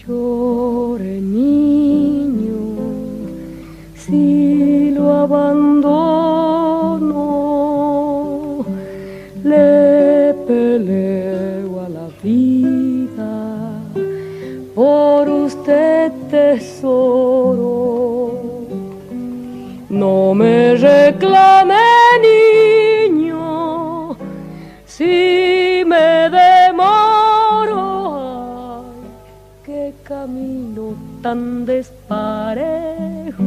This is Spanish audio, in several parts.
llore niño, si lo abandono, le peleo a la vida por usted, tesoro. No me reclame, niño, si me demoro. Ay, qué camino tan desparejo,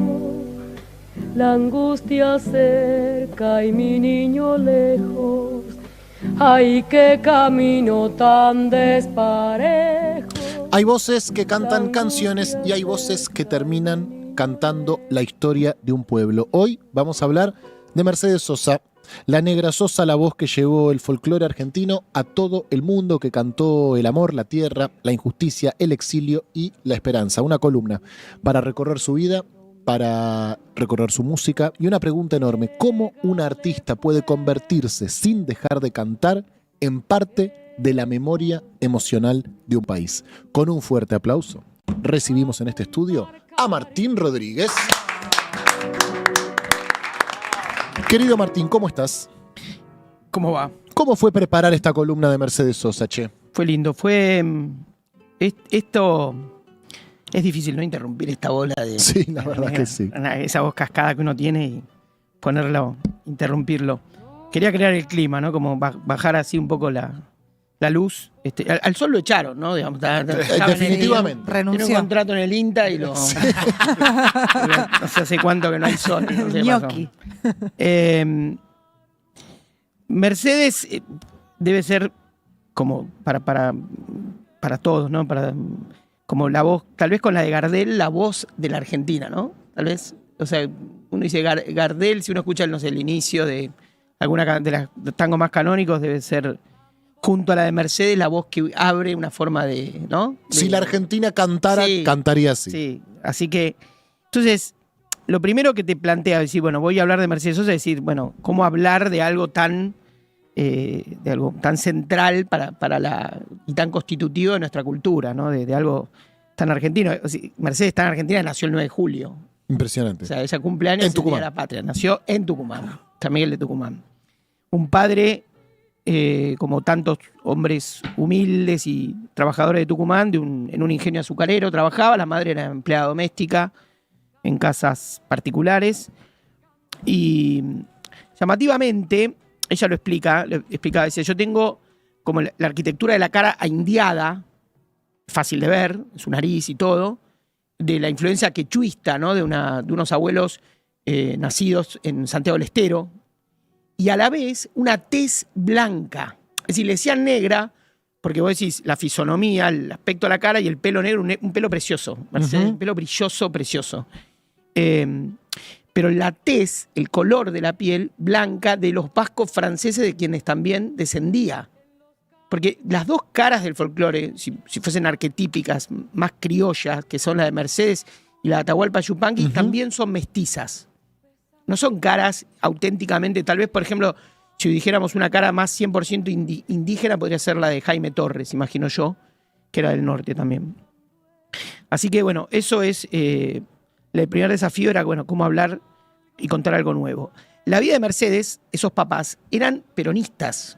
la angustia cerca y mi niño lejos. Ay, qué camino tan desparejo. Hay voces que cantan canciones y hay voces que terminan cantando la historia de un pueblo. Hoy vamos a hablar de Mercedes Sosa, la negra Sosa, la voz que llevó el folclore argentino a todo el mundo, que cantó el amor, la tierra, la injusticia, el exilio y la esperanza. Una columna para recorrer su vida, para recorrer su música y una pregunta enorme: ¿cómo un artista puede convertirse sin dejar de cantar en parte de la memoria emocional de un país? Con un fuerte aplauso recibimos en este estudio a Martín Rodríguez. Querido Martín, ¿cómo estás? ¿Cómo va? ¿Cómo fue preparar esta columna de Mercedes Sosa, che? Fue lindo, esto es difícil, ¿no? Interrumpir esta bola de... Sí, la verdad que sí. Esa voz cascada que uno tiene y ponerlo, interrumpirlo. Quería crear el clima, ¿no? Como bajar así un poco la luz. Al sol lo echaron, ¿no? Digamos, definitivamente. Renunció. Tiene un contrato en el INTA y lo... Sí. No sé hace cuánto que no hay sol. No sé Gnocchi. Mercedes debe ser como para todos, ¿no? Como la voz, tal vez con la de Gardel, la voz de la Argentina, ¿no? Tal vez, o sea, uno dice Gardel, si uno escucha, no sé, el inicio de alguna de los tangos más canónicos, debe ser junto a la de Mercedes la voz que abre una forma de, ¿no? Si la Argentina cantara, sí, cantaría así. Sí, así que, entonces, lo primero que te plantea decir, bueno, voy a hablar de Mercedes Sosa, es decir, bueno, cómo hablar de algo tan central y tan constitutivo de nuestra cultura, ¿no? De algo tan argentino. O sea, Mercedes tan argentina, nació el 9 de julio. Impresionante. O sea, ella cumpleaños en Tucumán. De la patria. Nació en Tucumán, San Miguel de Tucumán. Un padre, como tantos hombres humildes y trabajadores de Tucumán, en un ingenio azucarero trabajaba. La madre era empleada doméstica en casas particulares. Y llamativamente, ella lo explicaba, dice, yo tengo como la arquitectura de la cara indiada, fácil de ver, su nariz y todo, de la influencia quechuista, ¿no? de unos abuelos nacidos en Santiago del Estero, y a la vez una tez blanca. Es decir, le decían negra, porque vos decís la fisonomía, el aspecto de la cara y el pelo negro, un pelo precioso, Mercedes, un pelo brilloso, precioso. Pero la tez, el color de la piel blanca de los vascos franceses, de quienes también descendía. Porque las dos caras del folclore, si fuesen arquetípicas, más criollas, que son la de Mercedes y la de Atahualpa Yupanqui, también son mestizas. No son caras auténticamente, tal vez, por ejemplo, si dijéramos una cara más 100% indígena, podría ser la de Jaime Torres, imagino yo, que era del norte también. Así que, bueno, eso es... el primer desafío era, bueno, cómo hablar y contar algo nuevo. La vida de Mercedes, esos papás, eran peronistas.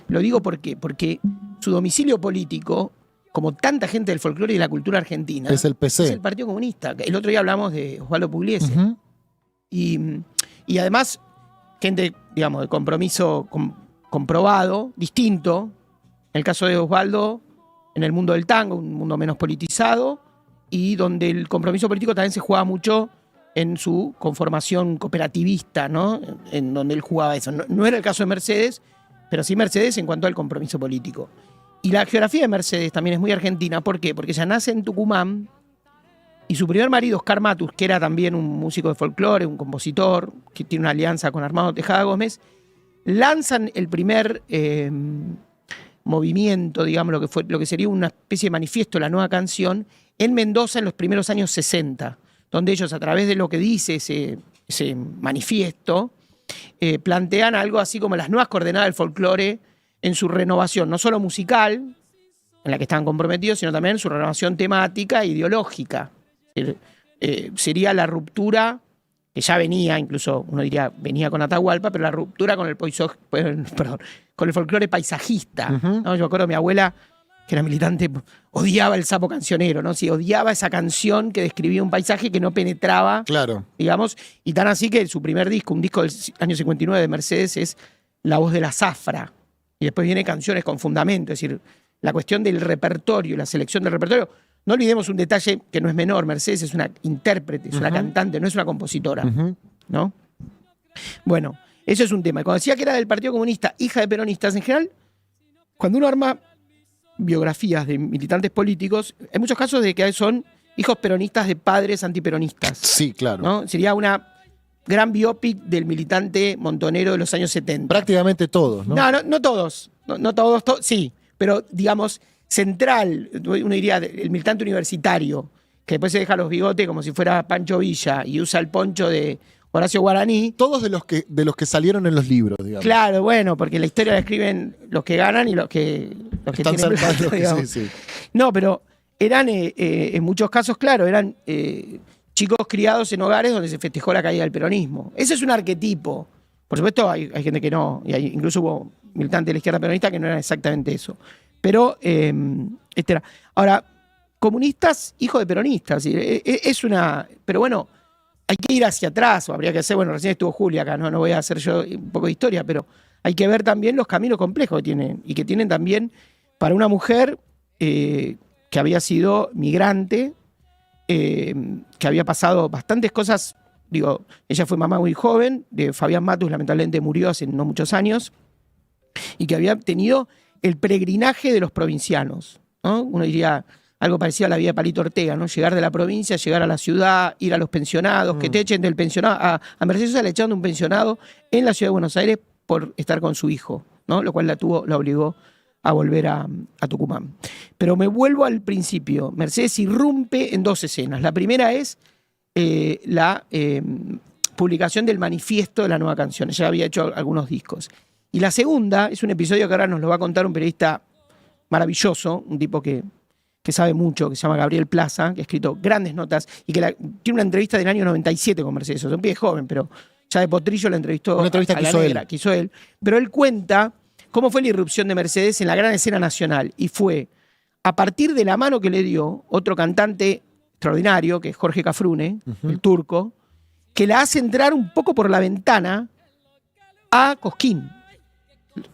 Lo digo porque su domicilio político, como tanta gente del folclore y de la cultura argentina, es el PC. Es el Partido Comunista. El otro día hablamos de Osvaldo Pugliese. Y además, gente, digamos, de compromiso comprobado, distinto. En el caso de Osvaldo, en el mundo del tango, un mundo menos politizado, y donde el compromiso político también se jugaba mucho en su conformación cooperativista, ¿no? En donde él jugaba eso. No era el caso de Mercedes, pero sí Mercedes en cuanto al compromiso político. Y la geografía de Mercedes también es muy argentina. ¿Por qué? Porque ella nace en Tucumán y su primer marido, Oscar Matus, que era también un músico de folclore, un compositor, que tiene una alianza con Armando Tejada Gómez, lanzan el primer movimiento, digamos, lo que sería una especie de manifiesto, la nueva canción, en Mendoza en los primeros años 60, donde ellos, a través de lo que dice ese manifiesto, plantean algo así como las nuevas coordenadas del folclore en su renovación, no solo musical, en la que estaban comprometidos, sino también su renovación temática e ideológica. Sería la ruptura, que ya venía, incluso uno diría venía con Atahualpa, pero la ruptura con con el folclore paisajista. ¿No? Yo me acuerdo de mi abuela, que era militante, odiaba el sapo cancionero, ¿no? Sí, odiaba esa canción que describía un paisaje que no penetraba, Claro. digamos, y tan así que su primer disco, un disco del año 59 de Mercedes, es La voz de la zafra. Y después viene Canciones con fundamento, es decir, la cuestión del repertorio, la selección del repertorio. No olvidemos un detalle que no es menor, Mercedes es una intérprete, es una cantante, no es una compositora, ¿no? Bueno, eso es un tema. Y cuando decía que era del Partido Comunista, hija de peronistas, en general, cuando uno arma biografías de militantes políticos, hay muchos casos de que son hijos peronistas de padres antiperonistas. Sí, claro. ¿No? Sería una gran biopic del militante montonero de los años 70. Prácticamente todos, ¿no? No todos. No todos, sí. Pero, digamos, central, uno diría, el militante universitario, que después se deja los bigotes como si fuera Pancho Villa y usa el poncho de Horacio Guaraní. Todos de los que salieron en los libros, digamos. Claro, bueno, porque la historia la escriben los que ganan y los que Están tienen plata, salvados, digamos. sí. No, pero eran, en muchos casos, claro, eran chicos criados en hogares donde se festejó la caída del peronismo. Ese es un arquetipo. Por supuesto, hay gente que no, y incluso hubo militantes de la izquierda peronista que no eran exactamente eso. Pero, este era. Ahora, comunistas, hijos de peronistas. Es una. Pero bueno, hay que ir hacia atrás, o habría que hacer. Bueno, recién estuvo Julia acá, no voy a hacer yo un poco de historia, pero hay que ver también los caminos complejos que tienen. Y que tienen también para una mujer que había sido migrante, que había pasado bastantes cosas. Digo, ella fue mamá muy joven, de Fabián Matus, lamentablemente murió hace no muchos años, y que había tenido el peregrinaje de los provincianos, ¿no? Uno diría algo parecido a la vida de Palito Ortega, ¿no? Llegar de la provincia, llegar a la ciudad, ir a los pensionados, que te echen del pensionado. A Mercedes Sosa le echaron de un pensionado en la ciudad de Buenos Aires por estar con su hijo, ¿no? Lo cual la obligó a volver a Tucumán. Pero me vuelvo al principio. Mercedes irrumpe en dos escenas. La primera es la publicación del manifiesto de la nueva canción. Ella había hecho algunos discos. Y la segunda es un episodio que ahora nos lo va a contar un periodista maravilloso, un tipo que sabe mucho, que se llama Gabriel Plaza, que ha escrito grandes notas y que tiene una entrevista del año 97 con Mercedes Sosa. Un pibe joven, pero ya de potrillo la entrevistó. Una entrevista que hizo él. Pero él cuenta cómo fue la irrupción de Mercedes en la gran escena nacional. Y fue a partir de la mano que le dio otro cantante extraordinario, que es Jorge Cafrune, el turco, que la hace entrar un poco por la ventana a Cosquín.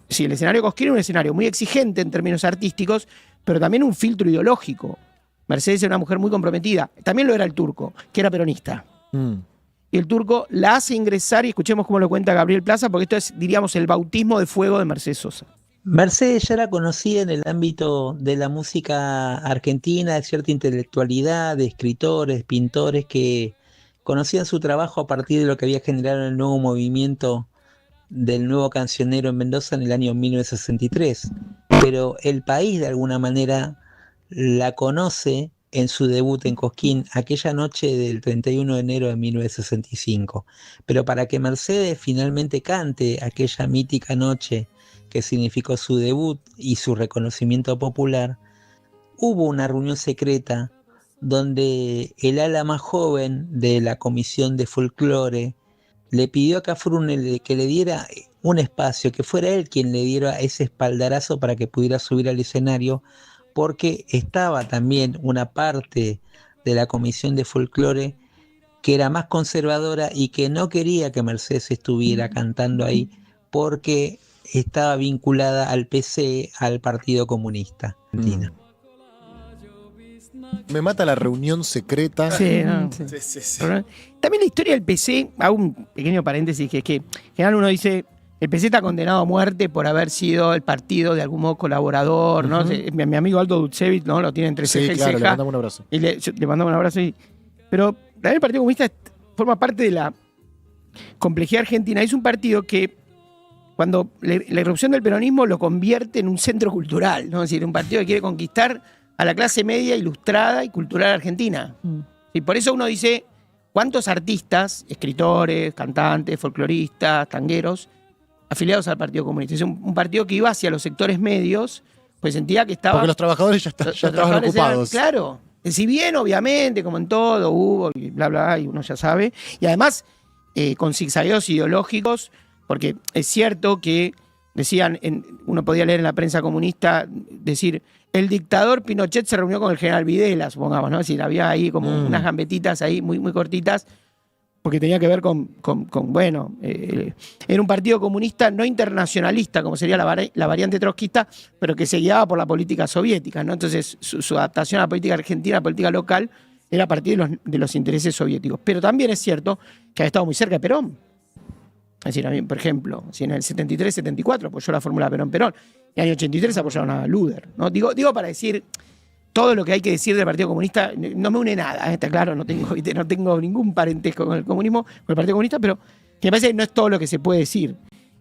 Sí, el escenario Cosquín es un escenario muy exigente en términos artísticos, pero también un filtro ideológico. Mercedes era una mujer muy comprometida. También lo era el turco, que era peronista. Y el turco la hace ingresar, y escuchemos cómo lo cuenta Gabriel Plaza, porque esto es, diríamos, el bautismo de fuego de Mercedes Sosa. Mercedes ya era conocida en el ámbito de la música argentina, de cierta intelectualidad, de escritores, pintores que conocían su trabajo a partir de lo que había generado el nuevo movimiento del nuevo cancionero en Mendoza en el año 1963. Pero el país de alguna manera la conoce en su debut en Cosquín aquella noche del 31 de enero de 1965. Pero para que Mercedes finalmente cante aquella mítica noche que significó su debut y su reconocimiento popular, hubo una reunión secreta donde el ala más joven de la Comisión de Folclore le pidió a Cafrune que le diera un espacio, que fuera él quien le diera ese espaldarazo para que pudiera subir al escenario, porque estaba también una parte de la Comisión de Folclore que era más conservadora y que no quería que Mercedes estuviera cantando ahí porque estaba vinculada al PC, al Partido Comunista Argentina. Me mata la reunión secreta. Sí, no, sí. También la historia del PC, hago un pequeño paréntesis, que es que en general uno dice, el PC está condenado a muerte por haber sido el partido de algún modo colaborador, ¿no? Mi amigo Aldo Dutsevich, ¿no? Lo tiene entre ceja y ceja. Le mandamos un abrazo. Y le mandamos un abrazo. Pero también el Partido Comunista forma parte de la complejidad argentina. Es un partido que, cuando la irrupción del peronismo lo convierte en un centro cultural, ¿no? Es decir, un partido que quiere conquistar a la clase media ilustrada y cultural argentina. Y por eso uno dice, ¿cuántos artistas, escritores, cantantes, folcloristas, tangueros, afiliados al Partido Comunista? Es un partido que iba hacia los sectores medios pues sentía que estaba... Porque los trabajadores ya los estaban trabajadores ocupados. claro. Si bien, obviamente, como en todo, hubo y bla, bla, y uno ya sabe. Y además, con zigzagueos ideológicos, porque es cierto que decían, uno podía leer en la prensa comunista, decir, el dictador Pinochet se reunió con el general Videla, supongamos, ¿no? Es decir, había ahí como unas gambetitas ahí muy, muy cortitas, porque tenía que ver con bueno, era un partido comunista no internacionalista, como sería la variante trotskista, pero que se guiaba por la política soviética, ¿no? Entonces, su adaptación a la política argentina, a la política local, era a partir de los intereses soviéticos. Pero también es cierto que había estado muy cerca de Perón. Es decir, a mí, por ejemplo, si en el 73-74 apoyó la fórmula Perón-Perón, y en el año 83 apoyaron a Luder, ¿no? Digo para decir... Todo lo que hay que decir del Partido Comunista no me une nada, está claro, no tengo ningún parentesco con el comunismo, con el Partido Comunista, pero que me parece que no es todo lo que se puede decir.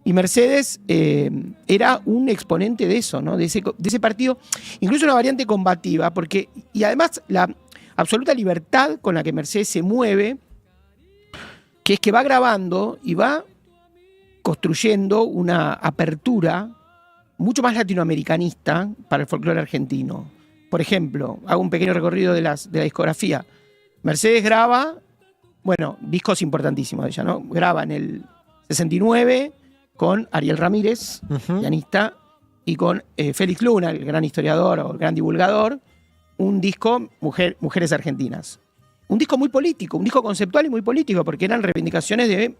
Y Mercedes era un exponente de eso, ¿no? de ese partido, incluso una variante combativa, y además la absoluta libertad con la que Mercedes se mueve, que es que va grabando y va construyendo una apertura mucho más latinoamericanista para el folclore argentino. Por ejemplo, hago un pequeño recorrido de la discografía. Mercedes graba, bueno, discos importantísimos de ella, ¿no? Graba en el 69 con Ariel Ramírez, pianista, y con Félix Luna, el gran historiador o el gran divulgador, un disco Mujeres Argentinas. Un disco muy político, un disco conceptual y muy político, porque eran reivindicaciones de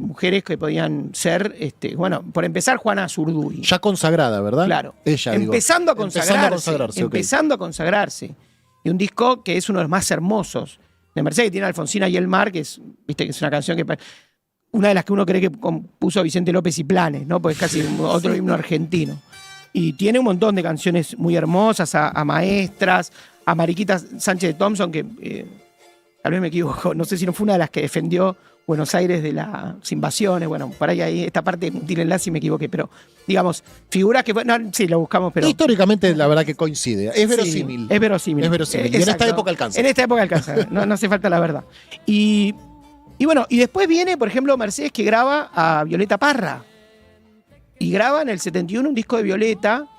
mujeres que podían ser, bueno, por empezar, Juana Zurduy. Ya consagrada, ¿verdad? Claro. Ella, Empezando a consagrarse. Okay. A consagrarse. Y un disco que es uno de los más hermosos de Mercedes, que tiene Alfonsina y el mar, que es una canción que... Una de las que uno cree que compuso Vicente López y Planes, ¿no? Porque es casi otro himno argentino. Y tiene un montón de canciones muy hermosas, a maestras, a Mariquita Sánchez de Thompson, que tal vez me equivoco, no sé si no fue una de las que defendió Buenos Aires de las invasiones, bueno, por ahí esta parte, tírenla si me equivoqué, pero digamos, figuras que, no, sí, lo buscamos, pero... Históricamente la verdad que coincide, es verosímil. Sí, es verosímil. Y en esta época alcanza. En esta época alcanza, no hace falta la verdad. Y bueno, y después viene, por ejemplo, Mercedes, que graba a Violeta Parra, y graba en el 71 un disco de Violeta,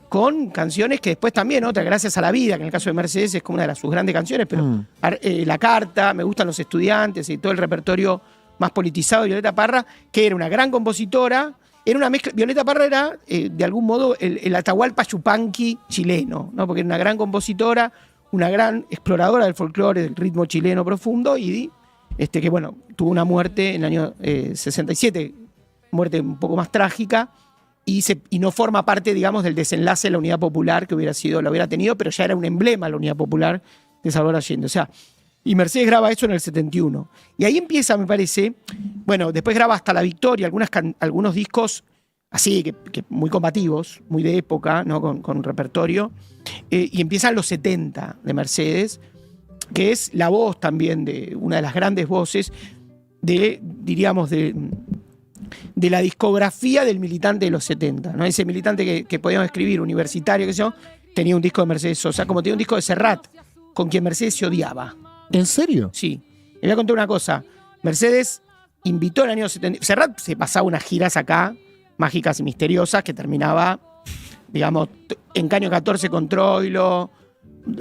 con canciones que después también, otra, Gracias a la Vida, que en el caso de Mercedes es como una de sus grandes canciones, pero La Carta, Me Gustan los Estudiantes y todo el repertorio más politizado de Violeta Parra, que era una gran compositora, era una mezcla. Violeta Parra era, de algún modo, el Atahualpa Yupanqui chileno, ¿no? Porque era una gran compositora, una gran exploradora del folclore, del ritmo chileno profundo, y que, bueno, tuvo una muerte en el año 67, muerte un poco más trágica, y no forma parte, digamos, del desenlace de la Unidad Popular que lo hubiera tenido, pero ya era un emblema la Unidad Popular de Salvador Allende. O sea, y Mercedes graba eso en el 71. Y ahí empieza, me parece, bueno, después graba hasta La Victoria, algunos discos así, que muy combativos, muy de época, ¿no? Con un repertorio. Y empiezan los 70 de Mercedes, que es la voz también de una de las grandes voces diríamos, de la discografía del militante de los 70, ¿no? Ese militante que podíamos escribir, universitario, tenía un disco de Mercedes Sosa, como tenía un disco de Serrat, con quien Mercedes se odiaba. ¿En serio? Sí. Le voy a contar una cosa. Mercedes invitó en el año 70... Serrat se pasaba unas giras acá, mágicas y misteriosas, que terminaba, digamos, en Caño 14 con Troilo,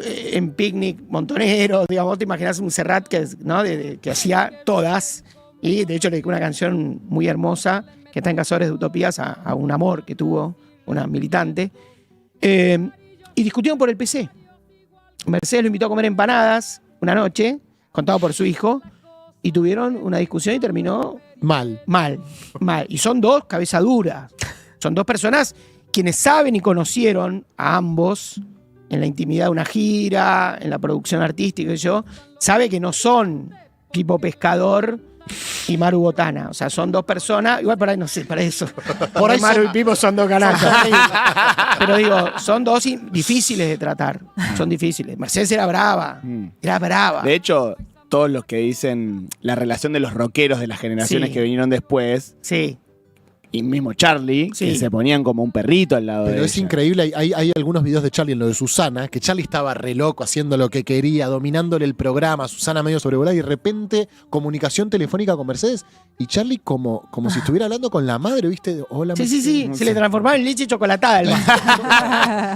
en Picnic Montonero, digamos, te imaginas un Serrat que hacía todas. Y de hecho le dedicó una canción muy hermosa que está en Cazadores de Utopías a un amor que tuvo una militante. Y discutieron por el PC. Mercedes lo invitó a comer empanadas una noche, contado por su hijo, y tuvieron una discusión y terminó mal. Y son dos cabeza duras. Son dos personas quienes saben y conocieron a ambos en la intimidad de una gira, en la producción artística, sabe que no son Pipo Pescador y Maru Botana. O sea, son dos personas, igual por ahí no sé, para eso. Por ahí Maru y Pipo son dos canallas. Pero digo, son dos difíciles de tratar. Son difíciles. Mercedes era brava. Era brava. De hecho, todos los que dicen la relación de los rockeros de las generaciones que vinieron después, sí, y mismo Charlie, Sí. que se ponían como un perrito al lado de Pero es ella. increíble, hay algunos videos de Charlie en lo de Susana, que Charlie estaba re loco, haciendo lo que quería, dominándole el programa, Susana medio sobrevolada, y de repente comunicación telefónica con Mercedes, y Charlie como si estuviera hablando con la madre, ¿viste? Hola, Sí, Mercedes. sí, sí. Se le transformaba en leche chocolatada el vaso.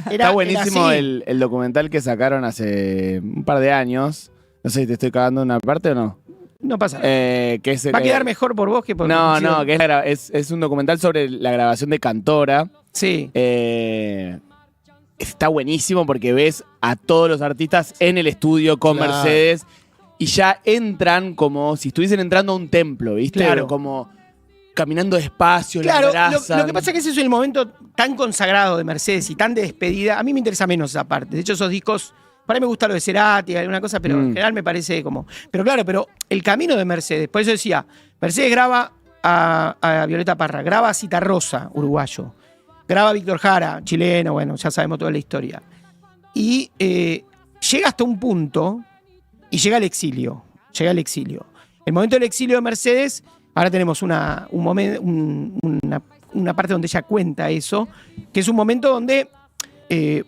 Está buenísimo así. el documental que sacaron hace un par de años. No sé si te estoy cagando una parte o no. No pasa nada. Que es, Va a quedar mejor por vos que por No, no, que es un documental sobre la grabación de Cantora. Sí. Está buenísimo porque ves a todos los artistas en el estudio con Claro. Mercedes y ya entran como si estuviesen entrando a un templo, ¿viste? Claro. Pero como caminando despacio, Claro, la lo abrazan. que pasa es que ese es el momento tan consagrado de Mercedes y tan de despedida. A mí me interesa menos esa parte. De hecho, esos discos, para mí me gusta lo de Cerati, alguna cosa, pero en general me parece como... Pero claro, pero el camino de Mercedes, por eso decía, Mercedes graba a Violeta Parra, graba a Citarrosa, uruguayo, graba a Víctor Jara, chileno, bueno, ya sabemos toda la historia. Y llega hasta un punto y llega al exilio. Llega al exilio. El momento del exilio de Mercedes, ahora tenemos una parte donde ella cuenta eso, que es un momento donde,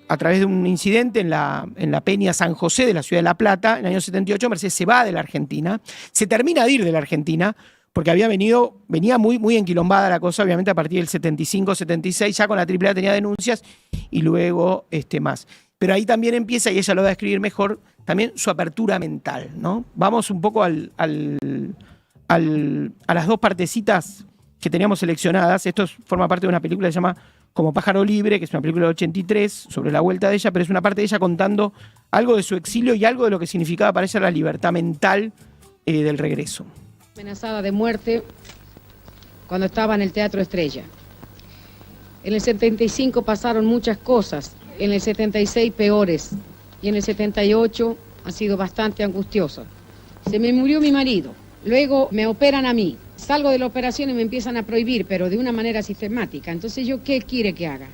a través de un incidente en la Peña San José de la ciudad de La Plata, en el año 78, Mercedes se va de la Argentina, se termina de ir de la Argentina, porque venía muy enquilombada la cosa, obviamente a partir del 75, 76, ya con la AAA tenía denuncias y luego más. Pero ahí también empieza, y ella lo va a describir mejor, también su apertura mental, ¿no? Vamos un poco a las dos partecitas que teníamos seleccionadas. Esto forma parte de una película que se llama Como Pájaro Libre, que es una película del 83, sobre la vuelta de ella, pero es una parte de ella contando algo de su exilio y algo de lo que significaba para ella la libertad mental del regreso. Amenazada de muerte cuando estaba en el Teatro Estrella. En el 75 pasaron muchas cosas, en el 76 peores, y en el 78 ha sido bastante angustiosa. Se me murió mi marido, luego me operan a mí, salgo de la operación y me empiezan a prohibir, pero de una manera sistemática. Entonces, ¿yo qué quiere que haga?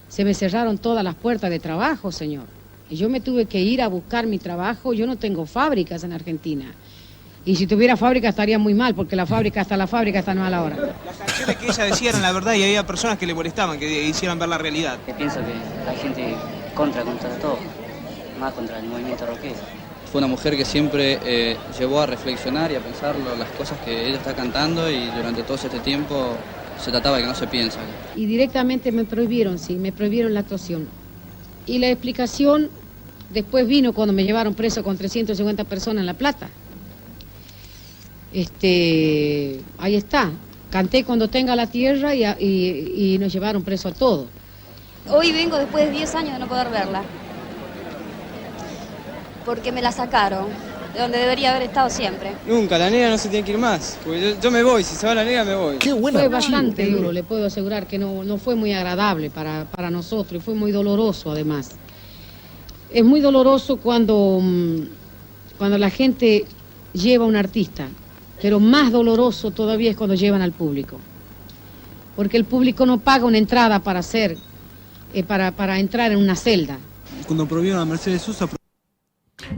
Se me cerraron todas las puertas de trabajo, señor. Y yo me tuve que ir a buscar mi trabajo. Yo no tengo fábricas en Argentina. Y si tuviera fábrica estaría muy mal, porque la fábrica está mal ahora. Las canciones que ella decía eran la verdad y había personas que le molestaban, que hicieran ver la realidad. Pienso que hay gente contra todo, más contra el movimiento rockero. Fue una mujer que siempre llevó a reflexionar y a pensar las cosas que ella está cantando, y durante todo este tiempo se trataba de que no se piensa. Y directamente me prohibieron, sí, me prohibieron la actuación. Y la explicación después vino cuando me llevaron preso con 350 personas en La Plata. Ahí está. Canté Cuando tenga la tierra y nos llevaron preso a todos. Hoy vengo después de 10 años de no poder verla. Porque me la sacaron, de donde debería haber estado siempre. Nunca, la negra no se tiene que ir más. Porque yo me voy, si se va la negra me voy. Qué buena Fue bastante duro, le puedo asegurar que no fue muy agradable para nosotros, y fue muy doloroso además. Es muy doloroso cuando la gente lleva a un artista, pero más doloroso todavía es cuando llevan al público. Porque el público no paga una entrada para entrar en una celda. Cuando prohibieron a Mercedes Sosa...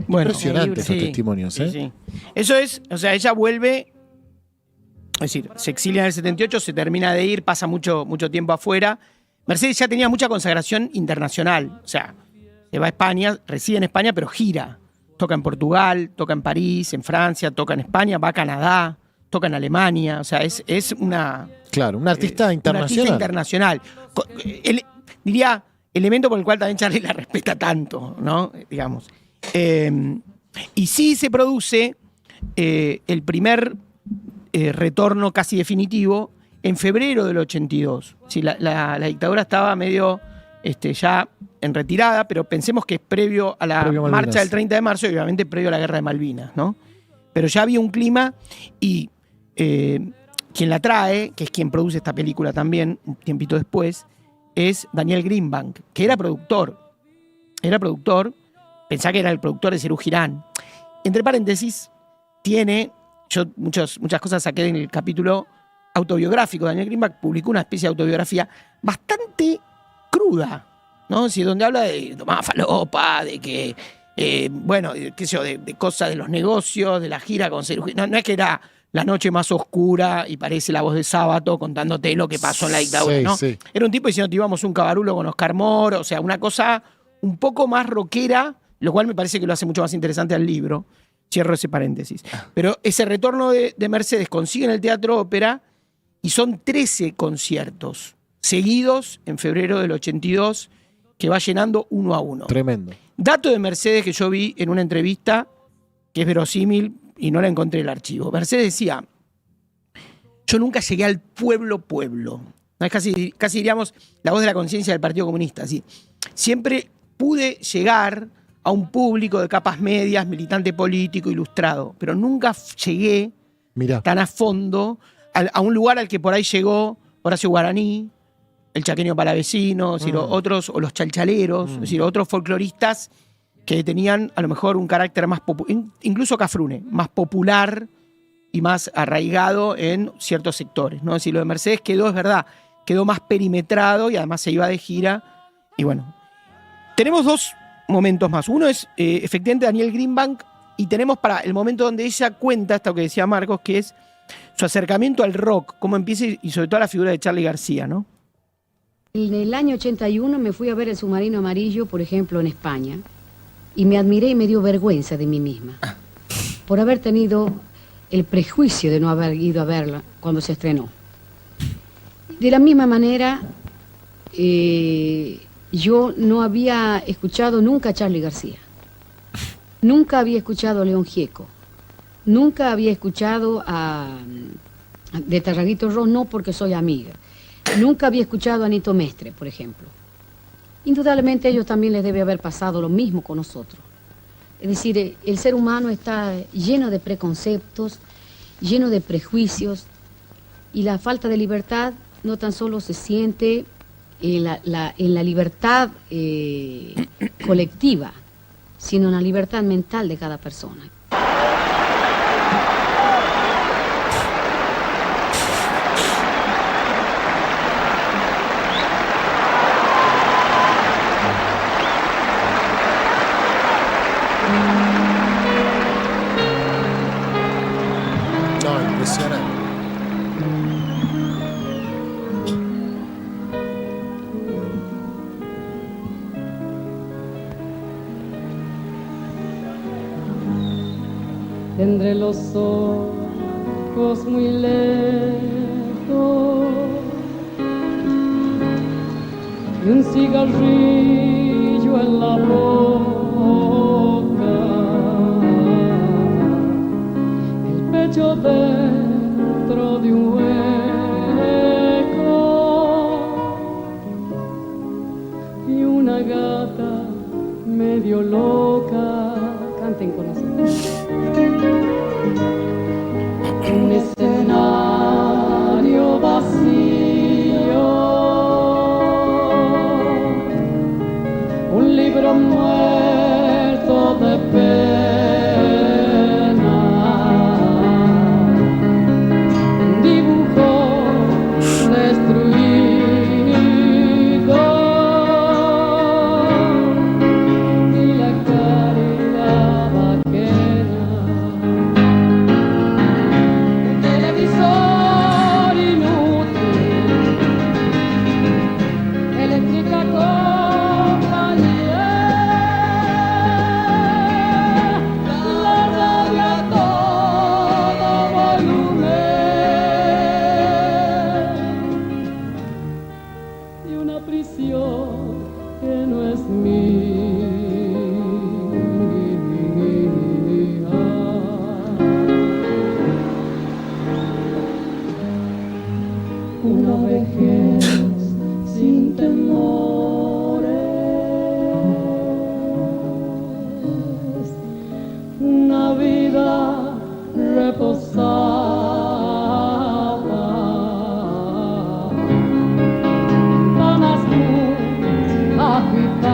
Bueno, Impresionante esos sí, testimonios, ¿eh? sí. Eso es, o sea, ella vuelve, es decir, se exilia en el 78, se termina de ir, pasa mucho tiempo afuera. Mercedes ya tenía mucha consagración internacional, o sea, se va a España, reside en España, pero gira. Toca en Portugal, toca en París, en Francia, toca en España, va a Canadá, toca en Alemania, o sea, es una... Claro, un artista internacional. Un artista internacional. Diría, elemento por el cual también Charlie la respeta tanto, ¿no? Digamos. Y sí se produce el primer retorno casi definitivo en febrero del 82. Sí, la dictadura estaba medio ya en retirada, pero pensemos que es previo a la marcha del 30 de marzo y obviamente previo a la guerra de Malvinas, ¿no? Pero ya había un clima y quien la trae, que es quien produce esta película también, un tiempito después, es Daniel Greenbank, que era productor. Pensá que era el productor de Serú Girán. Entre paréntesis, yo muchas cosas saqué en el capítulo autobiográfico. Daniel Greenbank publicó una especie de autobiografía bastante cruda, ¿no? Sí, donde habla de tomar falopa, de que, de cosas de los negocios, de la gira con Serú Girán. No es que era la noche más oscura y parece la voz de Sábato contándote lo que pasó en la dictadura, Sí, ¿no? sí. Era un tipo diciendo, íbamos un cabarulo con Oscar Moro, o sea, una cosa un poco más rockera, lo cual me parece que lo hace mucho más interesante al libro. Cierro ese paréntesis. Pero ese retorno de Mercedes consigue en el Teatro Ópera y son 13 conciertos seguidos en febrero del 82 que va llenando uno a uno. Tremendo. Dato de Mercedes que yo vi en una entrevista que es verosímil y no la encontré en el archivo. Mercedes decía, yo nunca llegué al pueblo. No, es casi diríamos la voz de la conciencia del Partido Comunista. Así. Siempre pude llegar a un público de capas medias, militante político, ilustrado, pero nunca llegué Mirá. tan a fondo a un lugar al que por ahí llegó Horacio Guaraní, el chaqueño palavecino, es decir, otros, o los chalchaleros, es decir, otros folcloristas que tenían a lo mejor un carácter más incluso Cafrune, más popular y más arraigado en ciertos sectores, ¿no? Es decir, lo de Mercedes quedó, es verdad, quedó más perimetrado y además se iba de gira. Y bueno, tenemos dos momentos más. Uno es efectivamente Daniel Greenbank y tenemos para el momento donde ella cuenta esto que decía Marcos, que es su acercamiento al rock, cómo empieza y sobre todo a la figura de Charly García, ¿no? En el año 81 me fui a ver El Submarino Amarillo, por ejemplo, en España, y me admiré y me dio vergüenza de mí misma, por haber tenido el prejuicio de no haber ido a verla cuando se estrenó. De la misma manera, yo no había escuchado nunca a Charly García, nunca había escuchado a León Gieco, nunca había escuchado de Tarraguito Ross, no porque soy amiga. Nunca había escuchado a Nito Mestre, por ejemplo. Indudablemente a ellos también les debe haber pasado lo mismo con nosotros. Es decir, el ser humano está lleno de preconceptos, lleno de prejuicios, y la falta de libertad no tan solo se siente en la libertad colectiva, sino en la libertad mental de cada persona. No, impresionante. Tendré los ojos muy lejos y un cigarrillo en la boca, el pecho dentro de un hueco y una gata medio loca. Canten con nosotros. Un escenario vacío, un libro muerto de pena, un dibujo destruido y la caridad ajena. Televisor inútil, eléctrica compañía, la radio a todo volumen y una prisión que no es mía. Una vejez sin temores, una vida reposada, ganas muy agitadas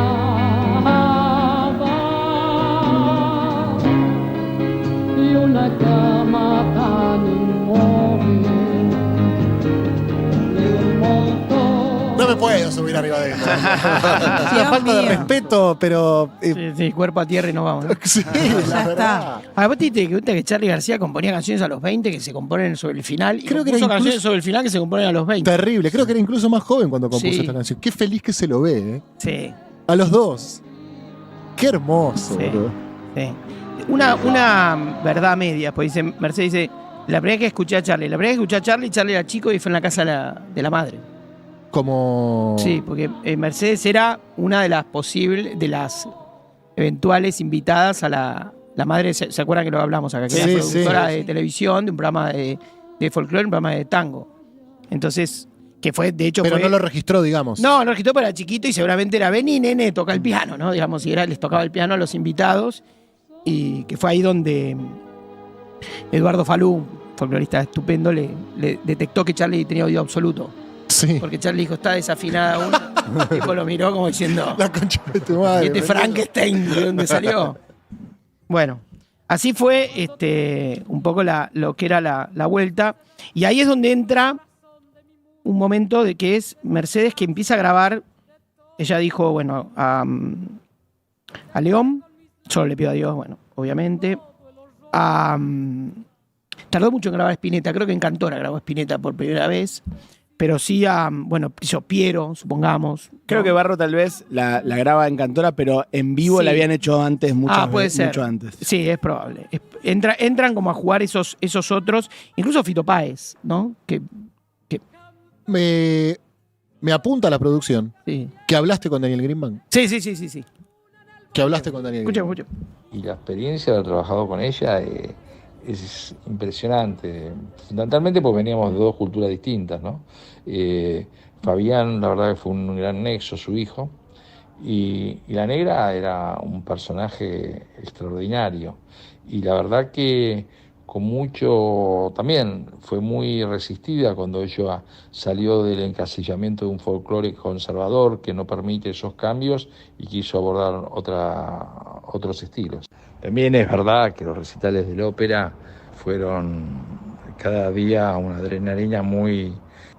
y una cama tan inmóvil. puedo subir arriba de esto. Es una falta de respeto, pero... Sí, cuerpo a tierra y nos vamos, ¿no? Sí, la verdad. Ahora, vos te diste cuenta que Charly García componía canciones a los 20 que se componen sobre el final. Y Creo que era compuso incluso- canciones sobre el final que se componen a los 20. Terrible. Creo que era incluso más joven cuando compuso Sí. esta canción. Qué feliz que se lo ve, ¿eh? Sí, A los dos. Qué hermoso, Sí. boludo. sí. Una verdad media, pues dice, Mercedes dice, la primera vez que escuché a Charly, Charly era chico y fue en la casa de la madre. Como... Sí, porque Mercedes era una de las las eventuales invitadas a la madre, ¿se acuerdan que lo hablamos acá? Que Sí, era productora sí. de televisión, de un programa de folclore, un programa de tango. Entonces, que fue, de hecho, Pero fue... no lo registró, digamos. No, lo registró para chiquito y seguramente era vení, nene, toca el piano, ¿no? Digamos, y les tocaba el piano a los invitados. Y que fue ahí donde Eduardo Falú, un folclorista estupendo, le detectó que Charly tenía oído absoluto. Sí. Porque Charly dijo, está desafinada una. El tipo lo miró como diciendo, La concha de tu madre. ¿y este boludo. Frankenstein de dónde salió? Bueno, así fue un poco lo que era la vuelta. Y ahí es donde entra un momento de que es Mercedes que empieza a grabar. Ella dijo, bueno, a León, solo le pido a Dios, bueno, obviamente. Tardó mucho en grabar Spinetta, creo que en Cantora grabó Spinetta por primera vez. Pero sí hizo Piero, supongamos. Creo ¿no? que Barro tal vez la graba en Cantora, pero en vivo Sí. la habían hecho antes, Puede ser. mucho antes. Sí, es probable. Entran como a jugar esos otros, incluso Fito Páez, ¿no? Me apunta la producción Sí. que hablaste con Daniel Greenbank. Sí. Que hablaste con Daniel Escucha. Greenbank. Y la experiencia de haber trabajado con ella es impresionante, fundamentalmente porque veníamos de dos culturas distintas, ¿no? Fabián, la verdad que fue un gran nexo, su hijo, y la negra era un personaje extraordinario, y la verdad que también fue muy resistida cuando ella salió del encasillamiento de un folclore conservador que no permite esos cambios y quiso abordar otros estilos. También es verdad que los recitales de la ópera fueron cada día una adrenalina muy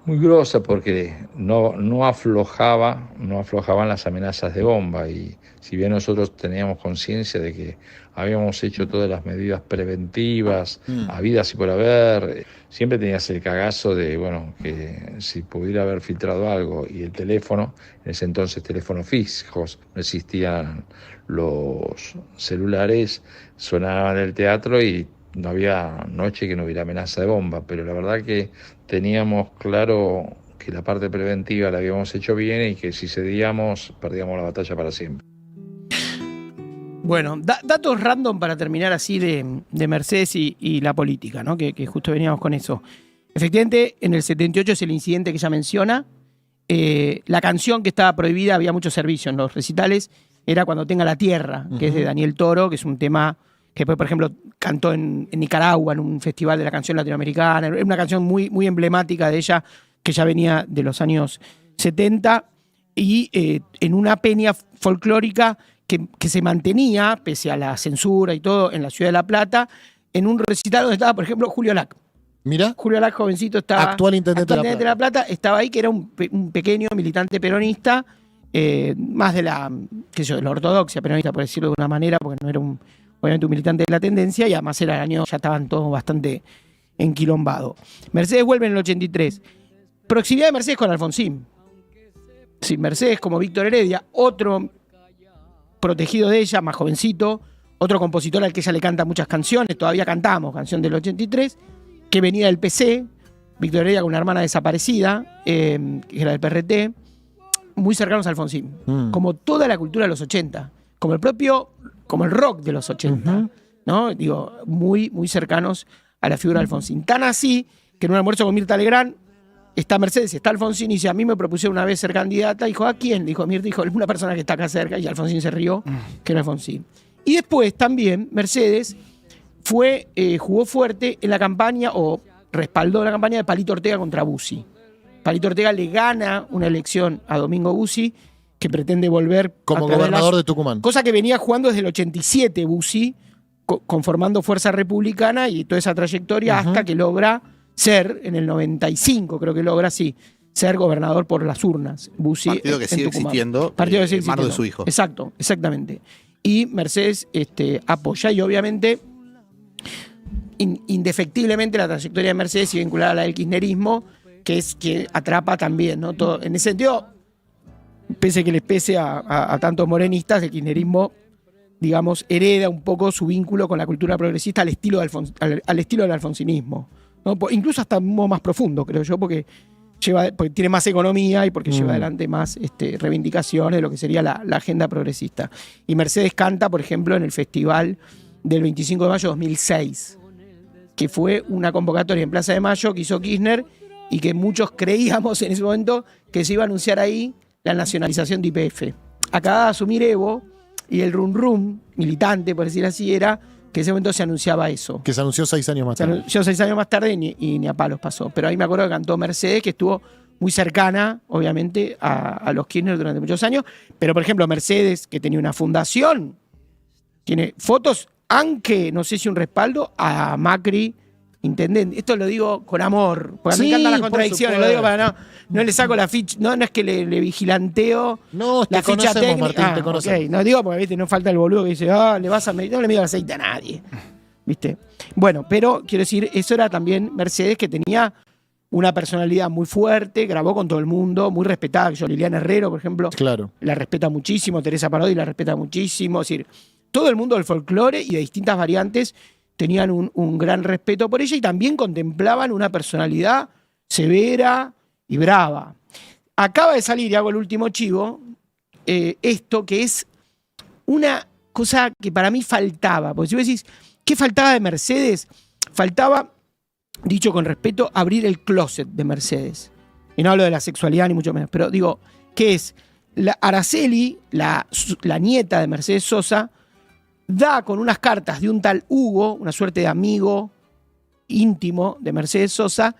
grosa porque no aflojaban las amenazas de bomba, y si bien nosotros teníamos conciencia de que habíamos hecho todas las medidas preventivas, habidas y por haber, siempre tenías el cagazo de, que si pudiera haber filtrado algo, y el teléfono, en ese entonces teléfonos fijos, no existían los celulares, sonaban en el teatro y no había noche que no hubiera amenaza de bomba, pero la verdad que teníamos claro que la parte preventiva la habíamos hecho bien y que si cedíamos, perdíamos la batalla para siempre. Bueno, datos random para terminar así de Mercedes y la política, ¿no? Que justo veníamos con eso. Efectivamente, en el 78 es el incidente que ella menciona. La canción que estaba prohibida, había mucho servicio en los recitales, era Cuando tenga la tierra, que es de Daniel Toro, que es un tema que después, por ejemplo, cantó en Nicaragua, en un festival de la canción latinoamericana. Es una canción muy, muy emblemática de ella, que ya venía de los años 70, y en una peña folclórica que se mantenía, pese a la censura y todo, en la ciudad de La Plata, en un recital donde estaba, por ejemplo, Julio Lac. Mira. Julio Lac, jovencito, estaba... Actual intendente de La Plata. Estaba ahí, que era un pequeño militante peronista, más de la ortodoxia peronista, por decirlo de una manera, porque no era obviamente un militante de la tendencia, y además era el año, ya estaban todos bastante enquilombados. Mercedes vuelve en el 83. Proximidad de Mercedes con Alfonsín. Sí, Mercedes como Víctor Heredia, otro protegido de ella, más jovencito, otro compositor al que ella le canta muchas canciones, todavía cantamos, canción del 83, que venía del PC, Víctor Heredia con una hermana desaparecida, que era del PRT, muy cercanos a Alfonsín, como toda la cultura de los 80, como el rock de los 80, ¿no? Digo, muy, muy cercanos a la figura de Alfonsín. Tan así que en un almuerzo con Mirta Legrand está Mercedes, está Alfonsín, y dice, a mí me propusieron una vez ser candidata. Dijo, ¿a quién? Dijo Mirta, dijo, una persona que está acá cerca, y Alfonsín se rió, que era Alfonsín. Y después también Mercedes jugó fuerte en la campaña, o respaldó la campaña de Palito Ortega contra Bussi. Palito Ortega le gana una elección a Domingo Bussi, que pretende volver como gobernador de Tucumán. Cosa que venía jugando desde el 87 Bussi, conformando Fuerza Republicana y toda esa trayectoria hasta que logra ser, en el 95 creo que logra, ser gobernador por las urnas. Bussi Partido que en sigue Tucumán. existiendo, Partido que sigue mano de existiendo. su hijo. Exacto, exactamente. Y Mercedes apoya, y obviamente indefectiblemente la trayectoria de Mercedes y vinculada a la del kirchnerismo, que es que atrapa también, ¿no? Todo, en ese sentido, pese que les pese a tantos morenistas, el kirchnerismo, digamos, hereda un poco su vínculo con la cultura progresista al estilo, al estilo del alfonsinismo, ¿no? Incluso hasta un modo más profundo, creo yo, porque tiene más economía y porque lleva adelante más reivindicaciones de lo que sería la agenda progresista. Y Mercedes canta, por ejemplo, en el festival del 25 de mayo de 2006, que fue una convocatoria en Plaza de Mayo que hizo Kirchner y que muchos creíamos en ese momento que se iba a anunciar ahí la nacionalización de YPF. Acababa de asumir Evo y el rum militante, por decir así, era que en ese momento se anunciaba eso. Que se anunció 6 años más Se tarde. anunció 6 años más tarde y ni a palos pasó. Pero ahí me acuerdo que cantó Mercedes, que estuvo muy cercana, obviamente, a los Kirchner durante muchos años. Pero, por ejemplo, Mercedes, que tenía una fundación, tiene fotos, aunque no sé si un respaldo, a Macri, intendente. Esto lo digo con amor, porque me encantan las contradicciones. Lo digo para no le saco la ficha, no es que le vigilanteo la ficha técnica. Martín, te conocemos. Okay. No digo porque, ¿viste? No falta el boludo que dice, le vas a medir, no le mido el aceite a nadie. ¿Viste? Bueno, pero quiero decir, eso era también Mercedes, que tenía una personalidad muy fuerte, grabó con todo el mundo, muy respetada. Yo, Liliana Herrero, por ejemplo, Claro. la respeta muchísimo, Teresa Parodi la respeta muchísimo. Es decir, todo el mundo del folclore y de distintas variantes tenían un gran respeto por ella y también contemplaban una personalidad severa y brava. Acaba de salir, y hago el último chivo, esto que es una cosa que para mí faltaba. Porque si vos decís, ¿qué faltaba de Mercedes? Faltaba, dicho con respeto, abrir el closet de Mercedes. Y no hablo de la sexualidad ni mucho menos, pero digo, ¿qué es? Araceli, la nieta de Mercedes Sosa, da con unas cartas de un tal Hugo, una suerte de amigo íntimo de Mercedes Sosa,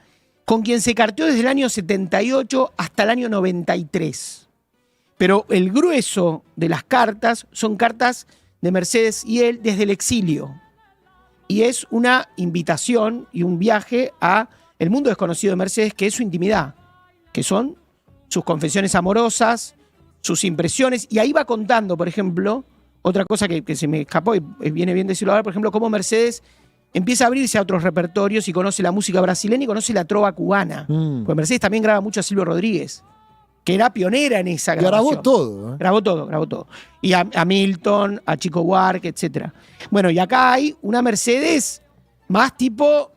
con quien se carteó desde el año 78 hasta el año 93. Pero el grueso de las cartas son cartas de Mercedes y él desde el exilio. Y es una invitación y un viaje a el mundo desconocido de Mercedes, que es su intimidad, que son sus confesiones amorosas, sus impresiones. Y ahí va contando, por ejemplo, otra cosa que se me escapó y viene bien decirlo ahora, por ejemplo, cómo Mercedes empieza a abrirse a otros repertorios y conoce la música brasileña y conoce la trova cubana. Porque Mercedes también graba mucho a Silvio Rodríguez, que era pionera en esa grabación. Grabó todo. Grabó todo. Y a Milton, a Chico Buarque, etc. Bueno, y acá hay una Mercedes más tipo,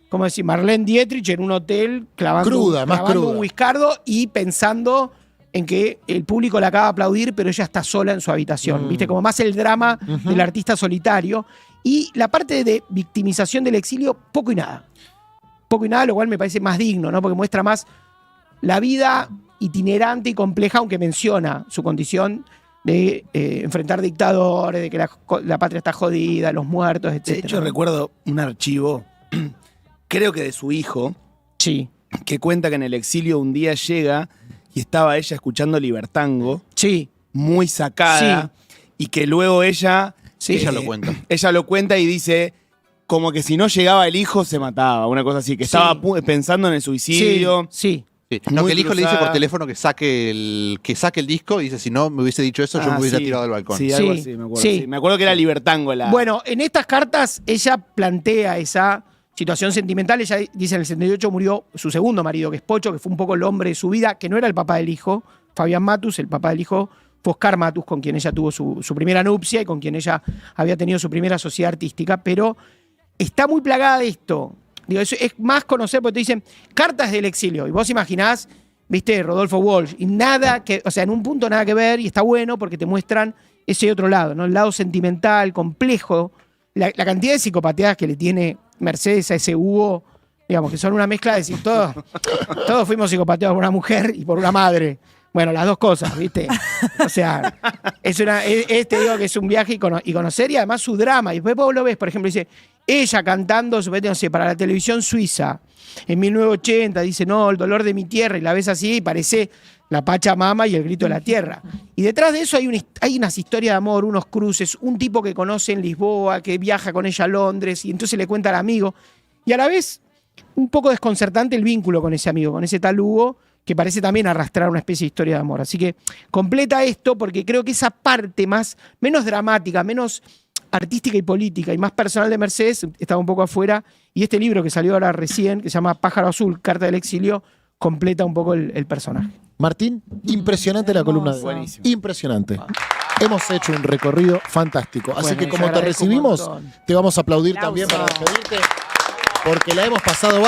¿cómo decir? Marlene Dietrich en un hotel clavando un whiskardo y pensando en que el público la acaba de aplaudir, pero ella está sola en su habitación. ¿Viste? Como más el drama del artista solitario. Y la parte de victimización del exilio, poco y nada. Poco y nada, lo cual me parece más digno, ¿no? Porque muestra más la vida itinerante y compleja, aunque menciona su condición de enfrentar dictadores, de que la patria está jodida, los muertos, etc. De hecho, recuerdo un archivo, creo que de su hijo, sí, que cuenta que en el exilio un día llega y estaba ella escuchando Libertango, sí, muy sacada, y que luego ella... Ella lo cuenta. Ella lo cuenta y dice como que si no llegaba el hijo se mataba, una cosa así, que estaba pensando en el suicidio. Sí. No, Muy que el hijo le dice cruzada. por teléfono que saque el disco y dice, si no me hubiese dicho eso, yo me hubiese tirado del balcón. Sí, algo así, me acuerdo. Sí, me acuerdo que era Libertango la... Bueno, en estas cartas ella plantea esa situación sentimental. Ella dice en el 78 murió su segundo marido, que es Pocho, que fue un poco el hombre de su vida, que no era el papá del hijo, Fabián Matus. El papá del hijo fue Oscar Matus, con quien ella tuvo su primera nupcia y con quien ella había tenido su primera sociedad artística, pero está muy plagada de esto. Digo, eso es más conocer, porque te dicen cartas del exilio, y vos imaginás, viste, Rodolfo Walsh, y nada que, o sea, en un punto nada que ver, y está bueno porque te muestran ese otro lado, ¿no? El lado sentimental, complejo, la cantidad de psicopateadas que le tiene Mercedes a ese Hugo, digamos, que son una mezcla de decir, todos fuimos psicopateados por una mujer y por una madre. Bueno, las dos cosas, ¿viste? O sea, te digo que es un viaje y conocer, y además su drama. Y después vos lo ves, por ejemplo, dice, ella cantando, no sé, para la televisión suiza, en 1980, dice, no, el dolor de mi tierra, y la ves así y parece la Pachamama y el grito de la tierra. Y detrás de eso hay unas historias de amor, unos cruces, un tipo que conoce en Lisboa, que viaja con ella a Londres, y entonces le cuenta al amigo. Y a la vez un poco desconcertante el vínculo con ese amigo, con ese tal Hugo, que parece también arrastrar una especie de historia de amor. Así que completa esto porque creo que esa parte menos dramática, menos artística y política y más personal de Mercedes estaba un poco afuera, y este libro que salió ahora recién, que se llama Pájaro Azul, Carta del Exilio, completa un poco el personaje. Martín, impresionante la columna de hoy. Buenísimo. Impresionante. Hemos hecho un recorrido fantástico. Así Bueno, que yo como te agradezco un recibimos, montón. te vamos a aplaudir Aplauso. también para despedirte, porque la hemos pasado bárbaro.